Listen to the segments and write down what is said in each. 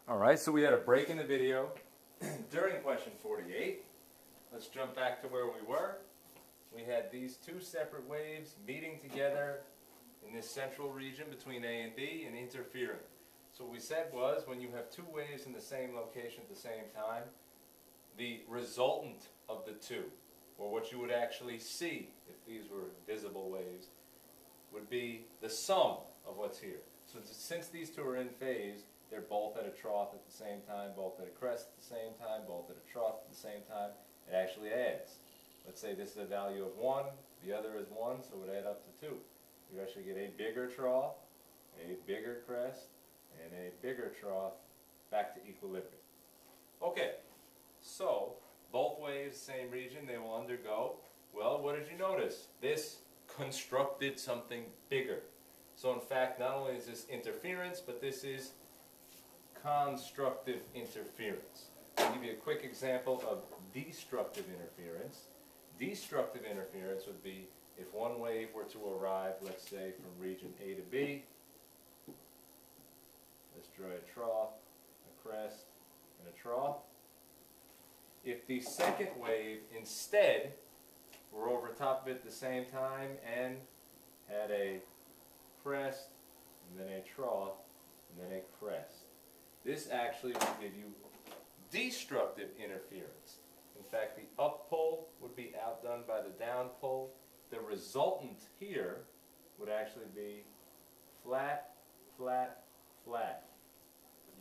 Alright, so we had a break in the video during question 48. Let's jump back to where we were. We had these two separate waves meeting together in this central region between A and B and interfering. So what we said was when you have two waves in the same location at the same time, the resultant of the two, or what you would actually see if these were visible waves, would be the sum of what's here. So since these two are in phase, they're both at a trough at the same time, both at a crest at the same time, both at a trough at the same time. It actually adds. Let's say this is a value of 1, the other is 1, so it would add up to 2. You actually get a bigger trough, a bigger crest, and a bigger trough back to equilibrium. Okay, so both waves, same region, they will undergo. Well, what did you notice? This constructed something bigger. So in fact, not only is this interference, but this is constructive interference. I'll give you a quick example of destructive interference. Destructive interference would be if one wave were to arrive, let's say, from region A to B. Let's draw a trough, a crest, and a trough. If the second wave instead were over top of it at the same time and had a crest, and then a trough, and then a crest, this actually would give you destructive interference. In fact, the up pole would be outdone by the down pole. The resultant here would actually be flat, flat, flat.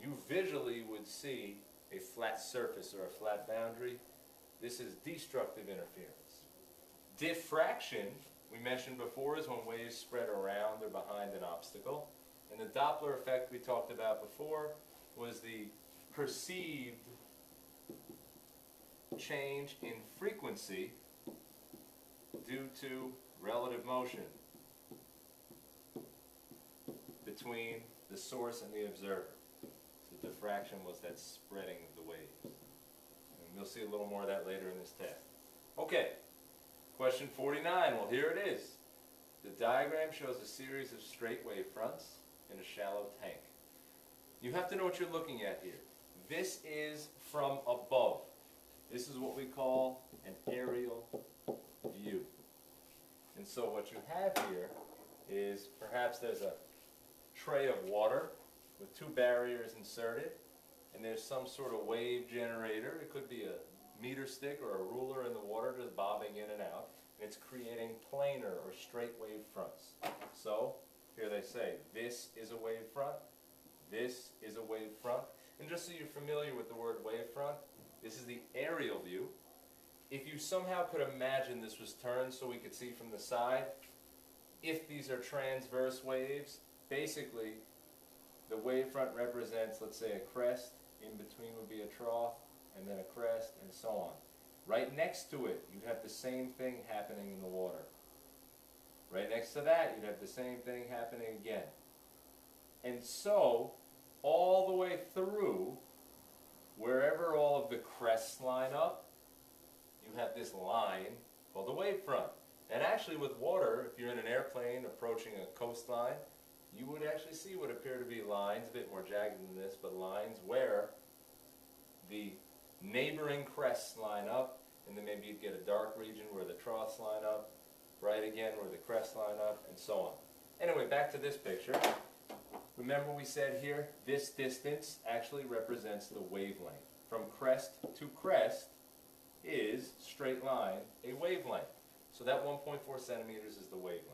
You visually would see a flat surface or a flat boundary. This is destructive interference. Diffraction, we mentioned before, is when waves spread around or behind an obstacle. And the Doppler effect we talked about before was the perceived change in frequency due to relative motion between the source and the observer. So diffraction was that spreading of the waves. And we'll see a little more of that later in this test. Okay, question 49. Well, here it is. The diagram shows a series of straight wave fronts in a shallow tank. You have to know what you're looking at here. This is from above. This is what we call an aerial view. And so what you have here is perhaps there's a tray of water with two barriers inserted, and there's some sort of wave generator. It could be a meter stick or a ruler in the water just bobbing in and out. And it's creating planar or straight wave fronts. So here they say this is a wave front, this is a wave front. And just so you're familiar with the word wavefront, this is the aerial view. If you somehow could imagine this was turned so we could see from the side, if these are transverse waves, basically the wavefront represents, let's say, a crest. In between would be a trough, and then a crest, and so on. Right next to it, you'd have the same thing happening in the water. Right next to that, you'd have the same thing happening again. And so, all the way through, wherever all of the crests line up, you have this line called the wavefront. And actually with water, if you're in an airplane approaching a coastline, you would actually see what appear to be lines, a bit more jagged than this, but lines where the neighboring crests line up, and then maybe you'd get a dark region where the troughs line up, right again where the crests line up, and so on. Anyway, back to this picture. Remember we said here, this distance actually represents the wavelength. From crest to crest is, straight line, a wavelength. So that 1.4 centimeters is the wavelength.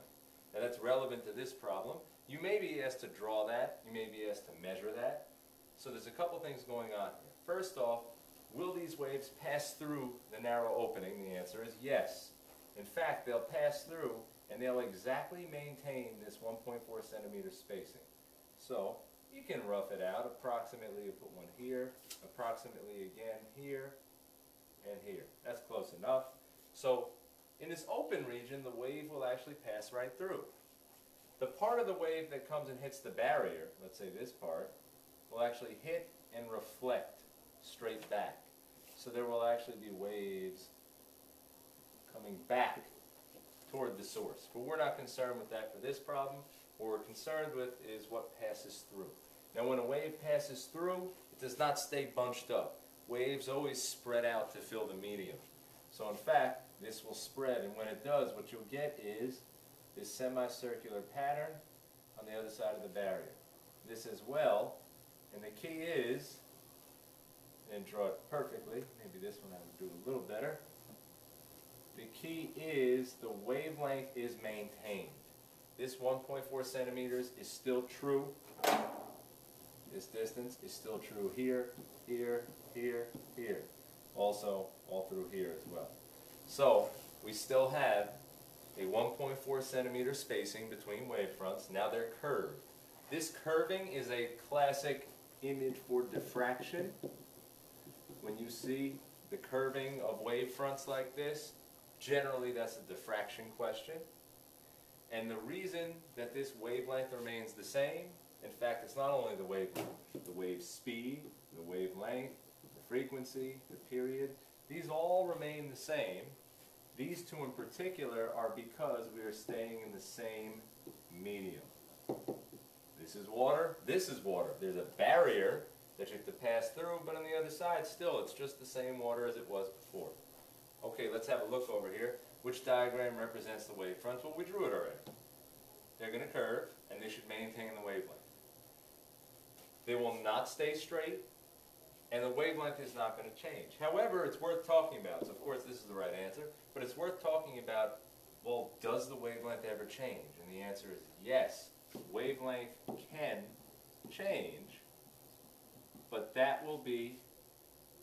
Now that's relevant to this problem. You may be asked to draw that, you may be asked to measure that. So there's a couple things going on here. First off, will these waves pass through the narrow opening? The answer is yes. In fact, they'll pass through and they'll exactly maintain this 1.4 centimeter spacing. So you can rough it out. Approximately, you put one here, approximately again here, and here. That's close enough. So in this open region, the wave will actually pass right through. The part of the wave that comes and hits the barrier, let's say this part, will actually hit and reflect straight back. So there will actually be waves coming back toward the source. But we're not concerned with that for this problem. What we're concerned with is what passes through. Now when a wave passes through, it does not stay bunched up. Waves always spread out to fill the medium. So in fact, this will spread, and when it does, what you'll get is this semicircular pattern on the other side of the barrier. This as well, and the key is, and draw it perfectly, maybe this one I would do a little better. The key is the wavelength is maintained. This 1.4 centimeters is still true. This distance is still true here, here, here, here. Also, all through here as well. So, we still have a 1.4 centimeter spacing between wavefronts. Now they're curved. This curving is a classic image for diffraction. When you see the curving of wavefronts like this, generally that's a diffraction question. And the reason that this wavelength remains the same, in fact, it's not only the wavelength, the wave speed, the wavelength, the frequency, the period, these all remain the same. These two in particular are because we are staying in the same medium. This is water, this is water. There's a barrier that you have to pass through, but on the other side, still, it's just the same water as it was before. Okay, let's have a look over here. Which diagram represents the wavefronts? Well, we drew it already. They're going to curve, and they should maintain the wavelength. They will not stay straight, and the wavelength is not going to change. However, it's worth talking about. So, of course, this is the right answer, but it's worth talking about, well, does the wavelength ever change? And the answer is yes. Wavelength can change, but that will be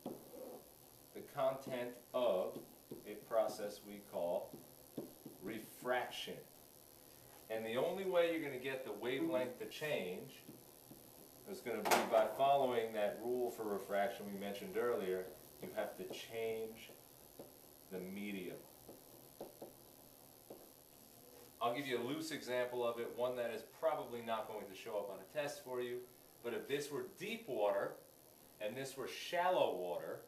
the content of a process we call refraction. And the only way you're going to get the wavelength to change is going to be by following that rule for refraction we mentioned earlier. You have to change the medium. I'll give you a loose example of it, one that is probably not going to show up on a test for you, but if this were deep water and this were shallow water,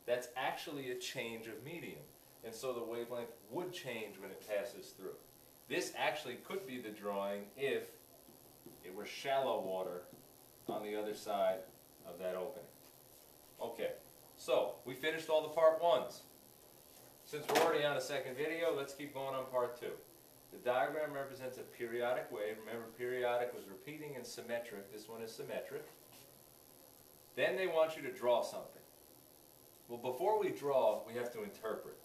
that's actually a change of medium. And so the wavelength would change when it passes through. This actually could be the drawing if it were shallow water on the other side of that opening. Okay, so we finished all the part ones. Since we're already on a second video, let's keep going on part two. The diagram represents a periodic wave. Remember, periodic was repeating and symmetric. This one is symmetric. Then they want you to draw something. Well, before we draw, we have to interpret.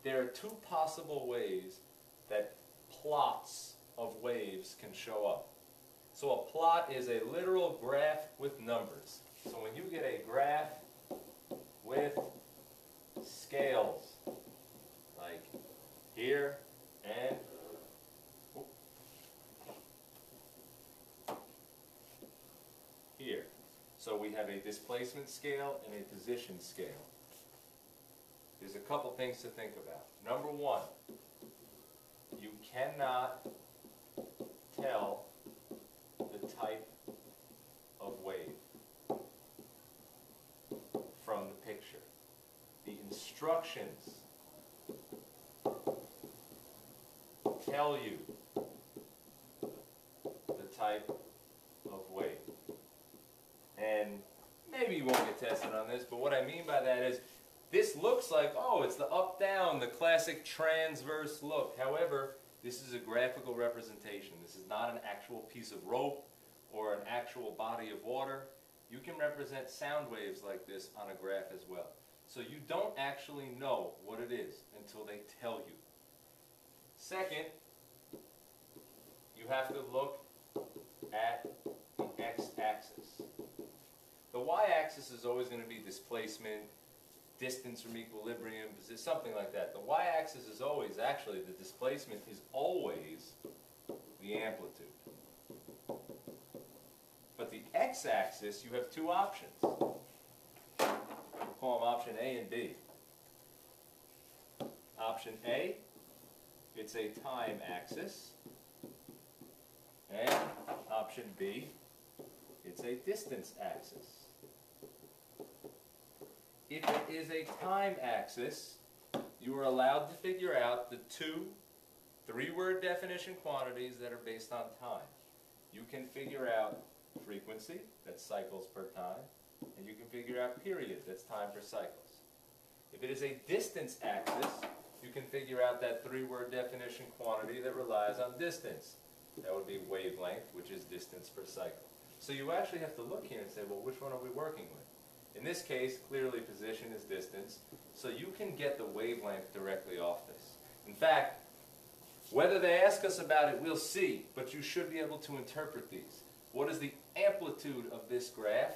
There are two possible ways that plots of waves can show up. So a plot is a literal graph with numbers. So when you get a graph with scales, like here and here. So we have a displacement scale and a position scale. There's a couple things to think about. Number one, you cannot tell the type of wave from the picture. The instructions tell you the type of wave. And maybe you won't get tested on this, but what I mean by that is this looks like, oh, it's the up-down, the classic transverse look. However, this is a graphical representation. This is not an actual piece of rope or an actual body of water. You can represent sound waves like this on a graph as well. So you don't actually know what it is until they tell you. Second, you have to look at the x-axis. The y-axis is always going to be displacement, distance from equilibrium, something like that. The y-axis is always, actually, the displacement is always the amplitude. But the x-axis, you have two options. We'll call them option A and B. Option A, it's a time axis. And option B, it's a distance axis. If it is a time axis, you are allowed to figure out the two three-word definition quantities that are based on time. You can figure out frequency, that's cycles per time, and you can figure out period, that's time per cycles. If it is a distance axis, you can figure out that three-word definition quantity that relies on distance. That would be wavelength, which is distance per cycle. So you actually have to look here and say, well, which one are we working with? In this case, clearly position is distance, so you can get the wavelength directly off this. In fact, whether they ask us about it, we'll see, but you should be able to interpret these. What is the amplitude of this graph?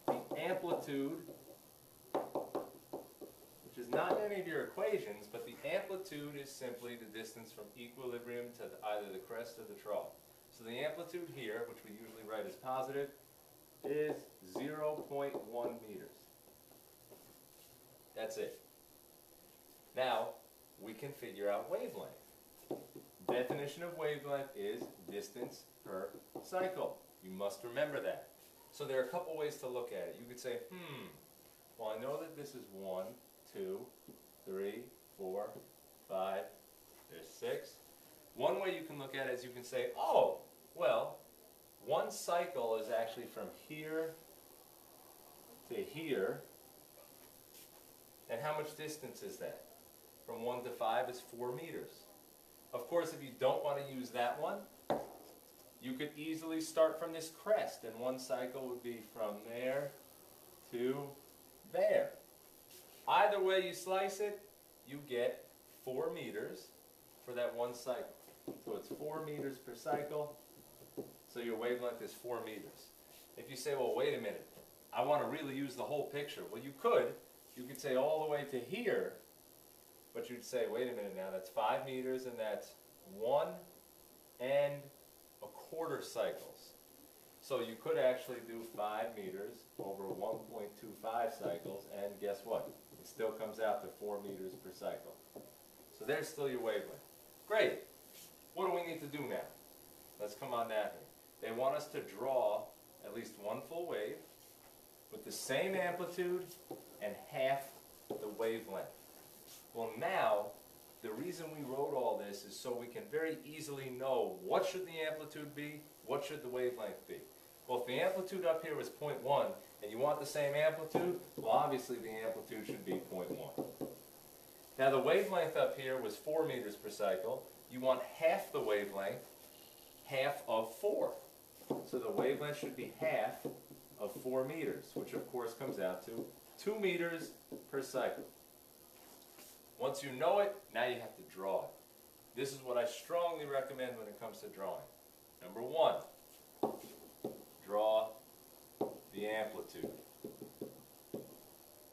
The amplitude, which is not in any of your equations, but the amplitude is simply the distance from equilibrium to either the crest or the trough. So the amplitude here, which we usually write as positive, is 0.1 meters. That's it. Now, we can figure out wavelength. Definition of wavelength is distance per cycle. You must remember that. So there are a couple ways to look at it. You could say, well, I know that this is 1, 2, 3, 4, 5, there's 6. One way you can look at it is you can say, oh, well, one cycle is actually from here to here. And how much distance is that? From 1 to 5 is 4 meters. Of course, if you don't want to use that one, you could easily start from this crest, and one cycle would be from there to there. Either way you slice it, you get 4 meters for that one cycle. So it's 4 meters per cycle, so your wavelength is 4 meters. If you say, well, wait a minute, I want to really use the whole picture. Well, you could. You could say all the way to here, but you'd say, wait a minute now, that's 5 meters, and that's 1 1/4 cycles. So you could actually do 5 meters over 1.25 cycles, and guess what? It still comes out to 4 meters per cycle. So there's still your wavelength. Great. What do we need to do now? Let's come on down here. They want us to draw at least one full wave with the same amplitude and half the wavelength. Well, now, the reason we wrote all this is so we can very easily know what should the amplitude be, what should the wavelength be. Well, if the amplitude up here was 0.1 and you want the same amplitude, well, obviously the amplitude should be 0.1. Now, the wavelength up here was 4 meters per cycle. You want half the wavelength, half of 4. So the wavelength should be half of 4 meters, which of course comes out to 2 meters per cycle. Once you know it, now you have to draw it. This is what I strongly recommend when it comes to drawing. Number 1, draw the amplitude.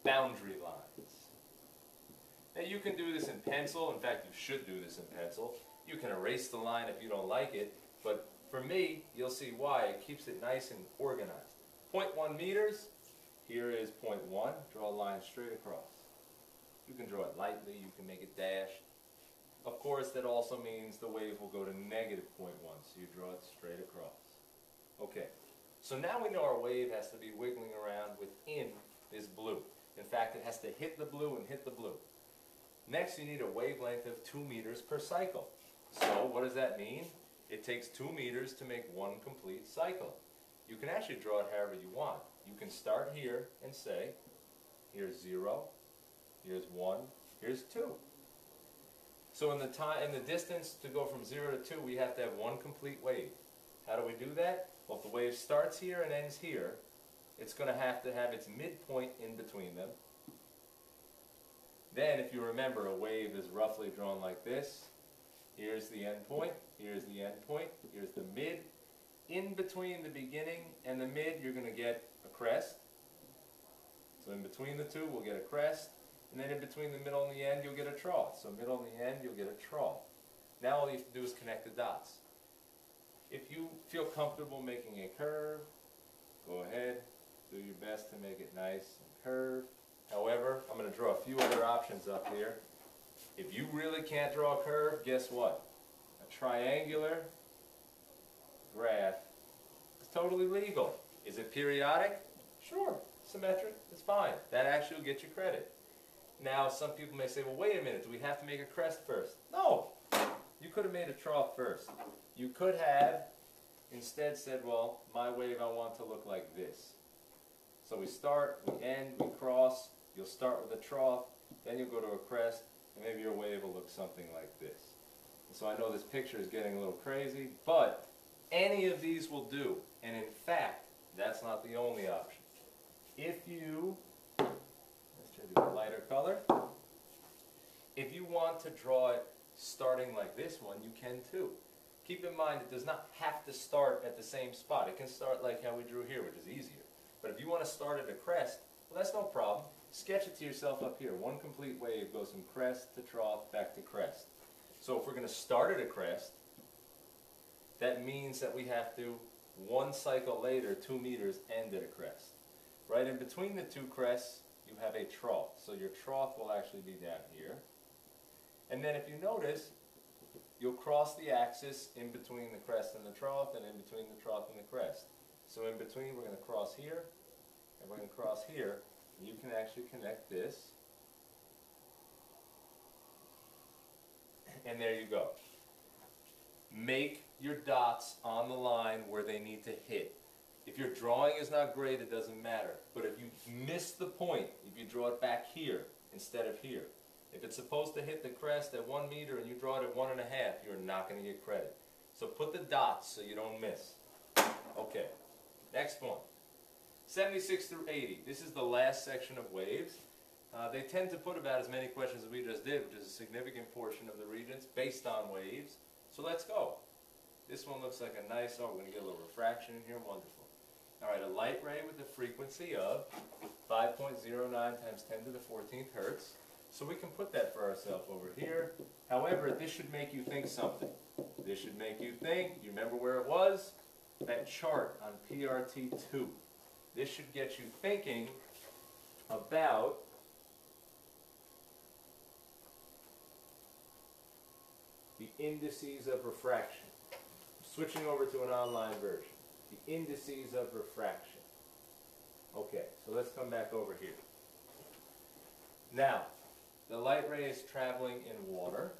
Boundary lines. Now you can do this in pencil. In fact, you should do this in pencil. You can erase the line if you don't like it, but for me, you'll see why. It keeps it nice and organized. 0.1 meters, here is 0.1. Draw a line straight across. You can draw it lightly, you can make it dashed. Of course, that also means the wave will go to negative 0.1, so you draw it straight across. Okay, so now we know our wave has to be wiggling around within this blue. In fact, it has to hit the blue and hit the blue. Next, you need a wavelength of 2 meters per cycle. So, what does that mean? It takes 2 meters to make one complete cycle. You can actually draw it however you want. You can start here and say, here's 0, here's 1, here's 2. So in the distance to go from 0 to 2, we have to have one complete wave. How do we do that? Well, if the wave starts here and ends here, it's going to have its midpoint in between them. Then, if you remember, a wave is roughly drawn like this. Here's the end point, here's the end point, here's the mid. In between the beginning and the mid, you're going to get a crest. So in between the two, we'll get a crest. And then in between the middle and the end, you'll get a trough. So middle and the end, you'll get a trough. Now all you have to do is connect the dots. If you feel comfortable making a curve, go ahead, do your best to make it nice and curved. However, I'm going to draw a few other options up here. If you really can't draw a curve, guess what? A triangular graph is totally legal. Is it periodic? Sure. Symmetric? It's fine. That actually will get you credit. Now, some people may say, well, wait a minute, do we have to make a crest first? No. You could have made a trough first. You could have instead said, well, my wave I want to look like this. So we start, we end, we cross, you'll start with a trough, then you'll go to a crest, and maybe your wave will look something like this. And so I know this picture is getting a little crazy, but any of these will do. And in fact, that's not the only option. If you, let's try to do a lighter color. If you want to draw it starting like this one, you can too. Keep in mind, it does not have to start at the same spot. It can start like how we drew here, which is easier. But if you want to start at a crest, well, that's no problem. Sketch it to yourself up here. One complete wave goes from crest to trough, back to crest. So if we're going to start at a crest, that means that we have to, one cycle later, 2 meters, end at a crest. Right in between the two crests, you have a trough. So your trough will actually be down here. And then if you notice, you'll cross the axis in between the crest and the trough, and in between the trough and the crest. So in between, we're going to cross here, and we're going to cross here. And you can actually connect this. And there you go. Make your dots on the line where they need to hit. If your drawing is not great, it doesn't matter. But if you miss the point, if you draw it back here instead of here, if it's supposed to hit the crest at 1 meter and you draw it at 1.5, you're not going to get credit. So put the dots so you don't miss. Okay, next one. 76 through 80. This is the last section of waves. They tend to put about as many questions as we just did, which is a significant portion of the Regents based on waves. So let's go. This one looks like a nice, oh, we're going to get a little refraction in here, wonderful. All right, a light ray with a frequency of 5.09 times 10 to the 14th hertz. So we can put that for ourselves over here. However, this should make you think something. This should make you think, you remember where it was? That chart on PRT2. This should get you thinking about the indices of refraction. Switching over to an online version. The indices of refraction. Okay, so let's come back over here. Now, the light ray is traveling in water.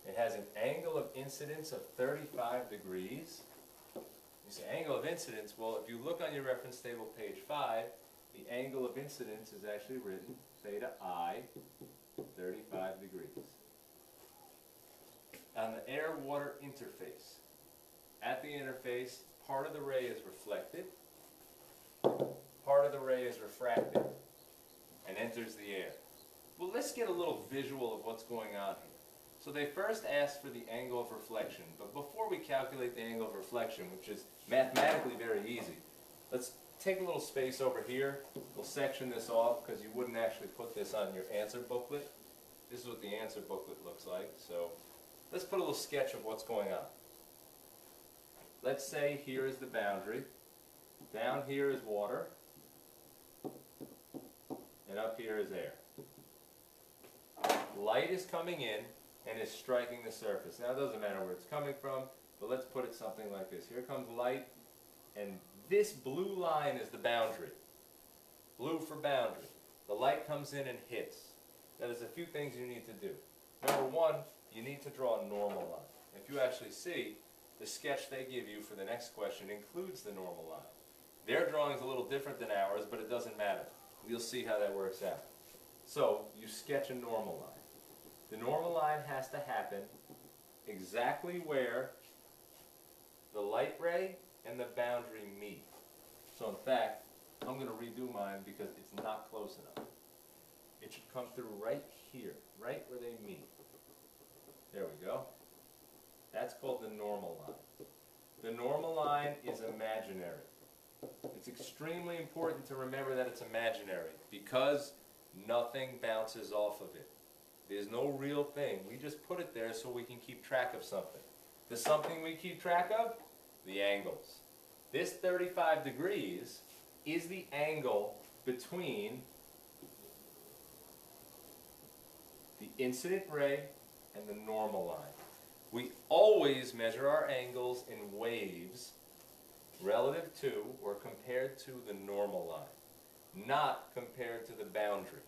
It has an angle of incidence of 35 degrees. You say angle of incidence, well, if you look on your reference table, page 5, the angle of incidence is actually written theta I, 35 degrees. On the air-water interface, at the interface, part of the ray is reflected, part of the ray is refracted, and enters the air. Well, let's get a little visual of what's going on here. So they first asked for the angle of reflection, but before we calculate the angle of reflection, which is mathematically very easy, let's take a little space over here. We'll section this off because you wouldn't actually put this on your answer booklet. This is what the answer booklet looks like. So let's put a little sketch of what's going on. Let's say here is the boundary. Down here is water. And up here is air. Light is coming in and is striking the surface. Now it doesn't matter where it's coming from, but let's put it something like this. Here comes light, and this blue line is the boundary. Blue for boundary. The light comes in and hits. Now there's a few things you need to do. Number one, you need to draw a normal line. If you actually see, the sketch they give you for the next question includes the normal line. Their drawing is a little different than ours, but it doesn't matter. We'll see how that works out. So you sketch a normal line. The normal line has to happen exactly where the light ray and the boundary meet. So in fact, I'm going to redo mine because it's not close enough. It should come through right here, right where they meet. There we go. That's called the normal line. The normal line is imaginary. It's extremely important to remember that it's imaginary because nothing bounces off of it. There's no real thing. We just put it there so we can keep track of something. The something we keep track of? The angles. This 35 degrees is the angle between the incident ray and the normal line. We always measure our angles in waves relative to or compared to the normal line, not compared to the boundary.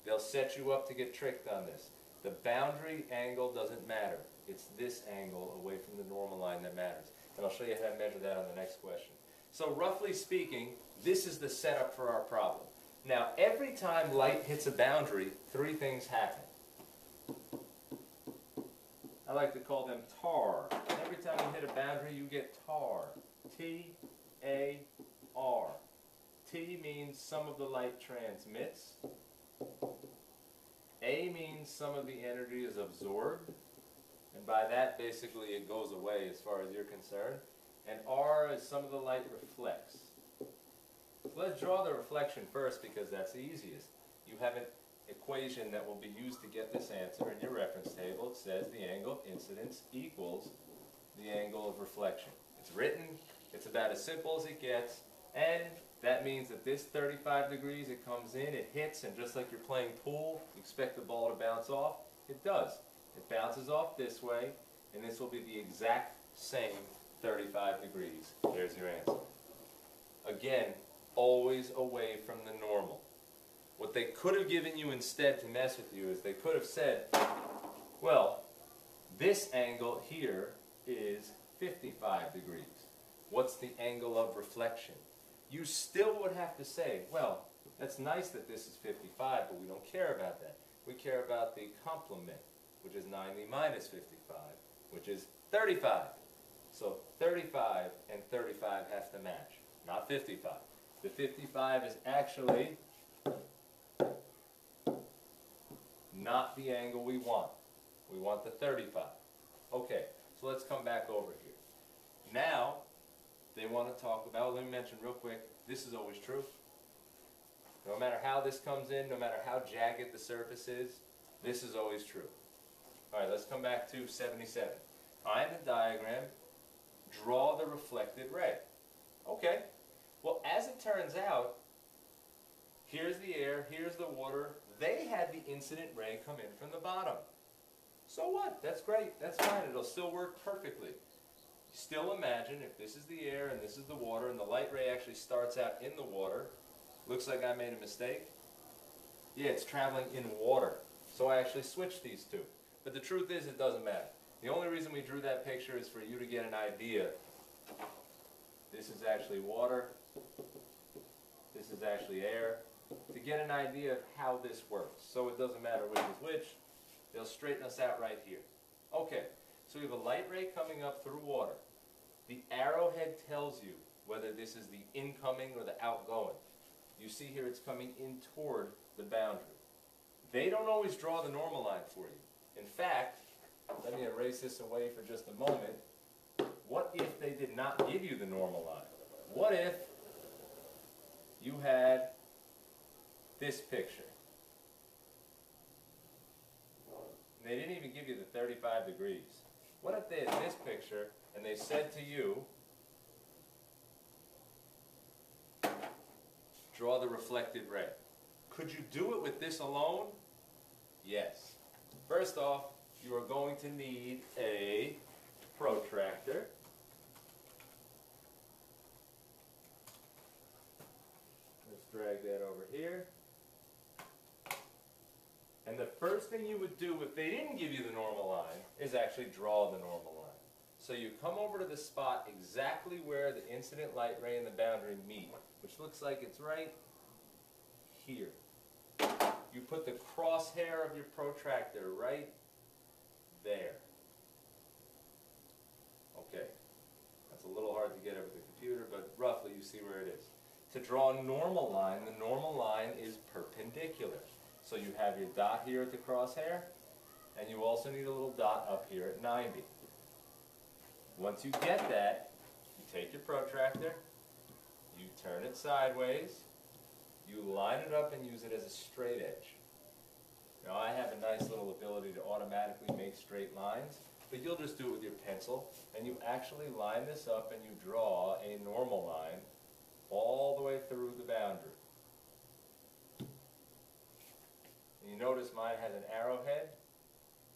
They'll set you up to get tricked on this. The boundary angle doesn't matter. It's this angle away from the normal line that matters. And I'll show you how to measure that on the next question. So roughly speaking, this is the setup for our problem. Now, every time light hits a boundary, three things happen. I like to call them tar. Every time you hit a boundary, you get tar. T-A-R. T means some of the light transmits. A means some of the energy is absorbed. And by that, basically, it goes away as far as you're concerned. And R is some of the light reflects. So let's draw the reflection first because that's the easiest. You have an equation that will be used to get this answer in your reference table. It says the angle of incidence equals the angle of reflection. It's written, it's about as simple as it gets, and that means that this 35 degrees, it comes in, it hits, and just like you're playing pool, you expect the ball to bounce off. It does. It bounces off this way, and this will be the exact same 35 degrees. There's your answer. Again, always away from the normal. What they could have given you instead to mess with you is they could have said, well, this angle here is 55 degrees. What's the angle of reflection? You still would have to say, well, that's nice that this is 55, but we don't care about that. We care about the complement, which is 90 minus 55, which is 35. So 35 and 35 have to match, not 55. The 55 is actually not the angle we want. We want the 35. Okay, so let's come back over here. Now, they want to talk about, let me mention real quick, this is always true. No matter how this comes in, no matter how jagged the surface is, this is always true. All right, let's come back to 77. Find the diagram, draw the reflected ray. Okay, well, as it turns out, here's the air, here's the water. They had the incident ray come in from the bottom. So what? That's great. That's fine. It'll still work perfectly. Still imagine if this is the air and this is the water and the light ray actually starts out in the water. Looks like I made a mistake. Yeah, it's traveling in water. So I actually switched these two. But the truth is it doesn't matter. The only reason we drew that picture is for you to get an idea. This is actually water. This is actually air. To get an idea of how this works. So it doesn't matter which is which. They'll straighten us out right here. Okay, so we have a light ray coming up through water. The arrowhead tells you whether this is the incoming or the outgoing. You see here it's coming in toward the boundary. They don't always draw the normal line for you. In fact, let me erase this away for just a moment. What if they did not give you the normal line? What if you had this picture? They didn't even give you the 35 degrees. What if they had this picture and they said to you, draw the reflected ray? Could you do it with this alone? Yes. First off, you are going to need a protractor. Let's drag that over here. And the first thing you would do if they didn't give you the normal line is actually draw the normal line. So you come over to the spot exactly where the incident light ray and the boundary meet, which looks like it's right here. You put the crosshair of your protractor right there. Okay, that's a little hard to get over the computer, but roughly you see where it is. To draw a normal line, the normal line is perpendicular. So you have your dot here at the crosshair, and you also need a little dot up here at 90. Once you get that, you take your protractor, you turn it sideways, you line it up and use it as a straight edge. Now I have a nice little ability to automatically make straight lines, but you'll just do it with your pencil, and you actually line this up and you draw a normal line all the way through the boundary. And you notice mine has an arrowhead.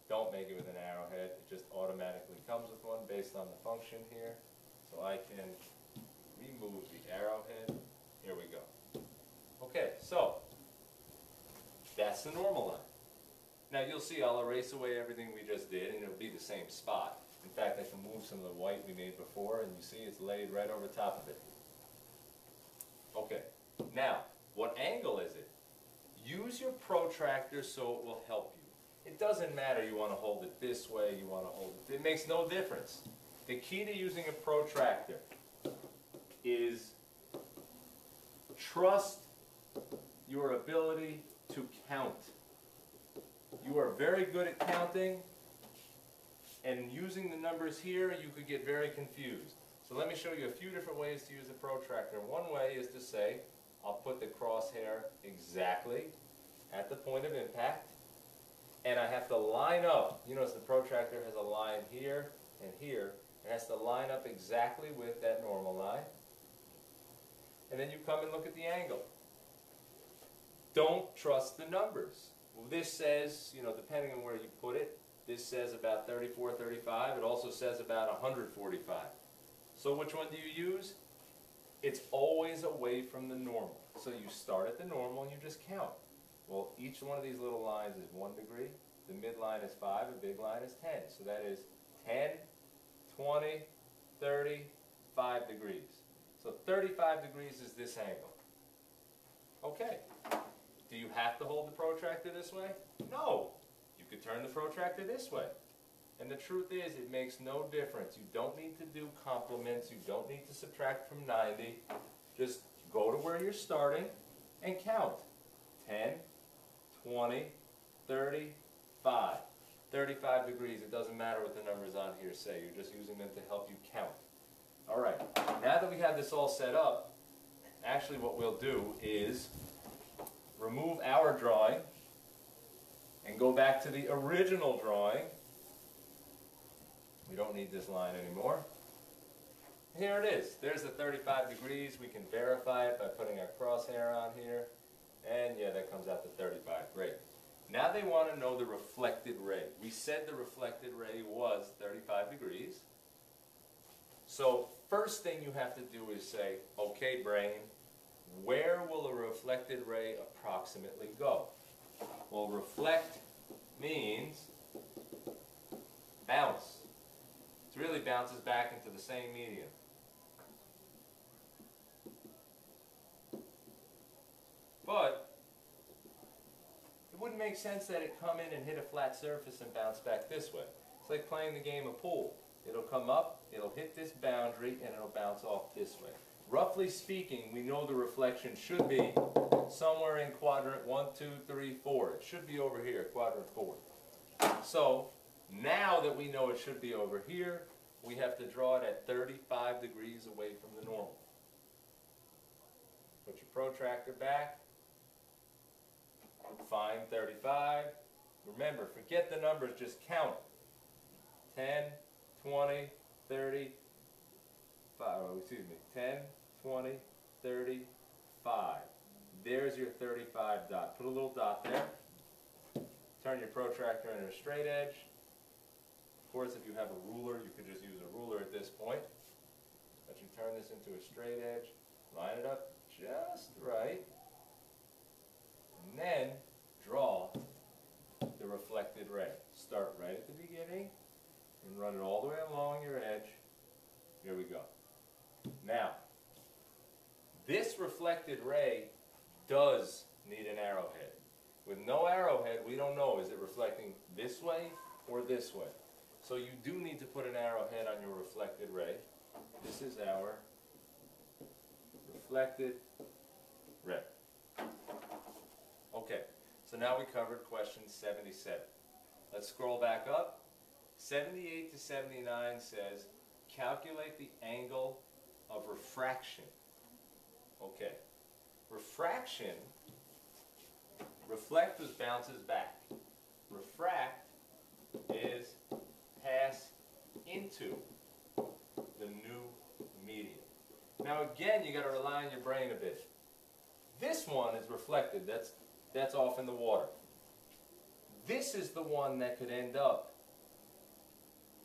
Don't make it with an arrowhead. It just automatically comes with one based on the function here. So I can remove the arrowhead. Here we go. Okay, so that's the normal line. Now you'll see I'll erase away everything we just did and it'll be the same spot. In fact, I can move some of the white we made before and you see it's laid right over top of it. Okay, now what angle is it? Use your protractor so it will help you. It doesn't matter you want to hold it this way, you want to hold it. It makes no difference. The key to using a protractor is trust your ability to count. You are very good at counting, and using the numbers here, you could get very confused. So let me show you a few different ways to use a protractor. One way is to say, I'll put the crosshair exactly at the point of impact, and I have to line up. You notice the protractor has a line here and here. It has to line up exactly with that normal line. And then you come and look at the angle. Don't trust the numbers. Well, this says, depending on where you put it, this says about 34, 35. It also says about 145. So which one do you use? It's always away from the normal. So you start at the normal and you just count. Well, each one of these little lines is 1 degree. The midline is 5. A big line is 10. So that is 10, 20, 30, 5 degrees. So 35 degrees is this angle. Okay. Do you have to hold the protractor this way? No. You could turn the protractor this way. And the truth is, it makes no difference. You don't need to do complements. You don't need to subtract from 90. Just go to where you're starting and count. 10, 20, 30, 5. 35 degrees. It doesn't matter what the numbers on here say. You're just using them to help you count. All right. Now that we have this all set up, actually what we'll do is remove our drawing and go back to the original drawing. We don't need this line anymore. Here it is. There's the 35 degrees. We can verify it by putting our crosshair on here. And yeah, that comes out to 35. Great. Now they want to know the reflected ray. We said the reflected ray was 35 degrees. So first thing you have to do is say, okay, brain, where will a reflected ray approximately go? Well, reflect means bounce. It really bounces back into the same medium. But it wouldn't make sense that it come in and hit a flat surface and bounce back this way. It's like playing the game of pool. It'll come up, it'll hit this boundary, and it'll bounce off this way. Roughly speaking, we know the reflection should be somewhere in quadrant 1, 2, 3, 4. It should be over here, quadrant 4. So now that we know it should be over here, we have to draw it at 35 degrees away from the normal. Put your protractor back. Find 35. Remember, forget the numbers, just count. 10, 20, 30, 10, 20, 30, 5. There's your 35 dot. Put a little dot there. Turn your protractor into a straight edge. Of course, if you have a ruler, you could just use a ruler at this point. But you turn this into a straight edge, line it up just right, and then draw the reflected ray. Start right at the beginning and run it all the way along your edge. Here we go. Now, this reflected ray does need an arrowhead. With no arrowhead, we don't know, is it reflecting this way or this way? So you do need to put an arrowhead on your reflected ray. This is our reflected ray. Okay, so now we covered question 77. Let's scroll back up. 78 to 79 says, calculate the angle of refraction. Okay, refraction, reflect was bounces back. Refract is pass into the new medium. Now again, you got to rely on your brain a bit. This one is reflected. That's off in the water. This is the one that could end up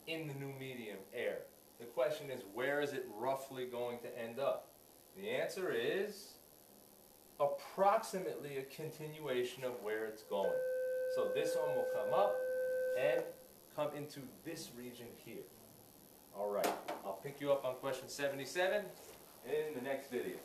in the new medium, air. The question is, where is it roughly going to end up? The answer is approximately a continuation of where it's going. So this one will come up and come into this region here. All right, I'll pick you up on question 77 in the next video.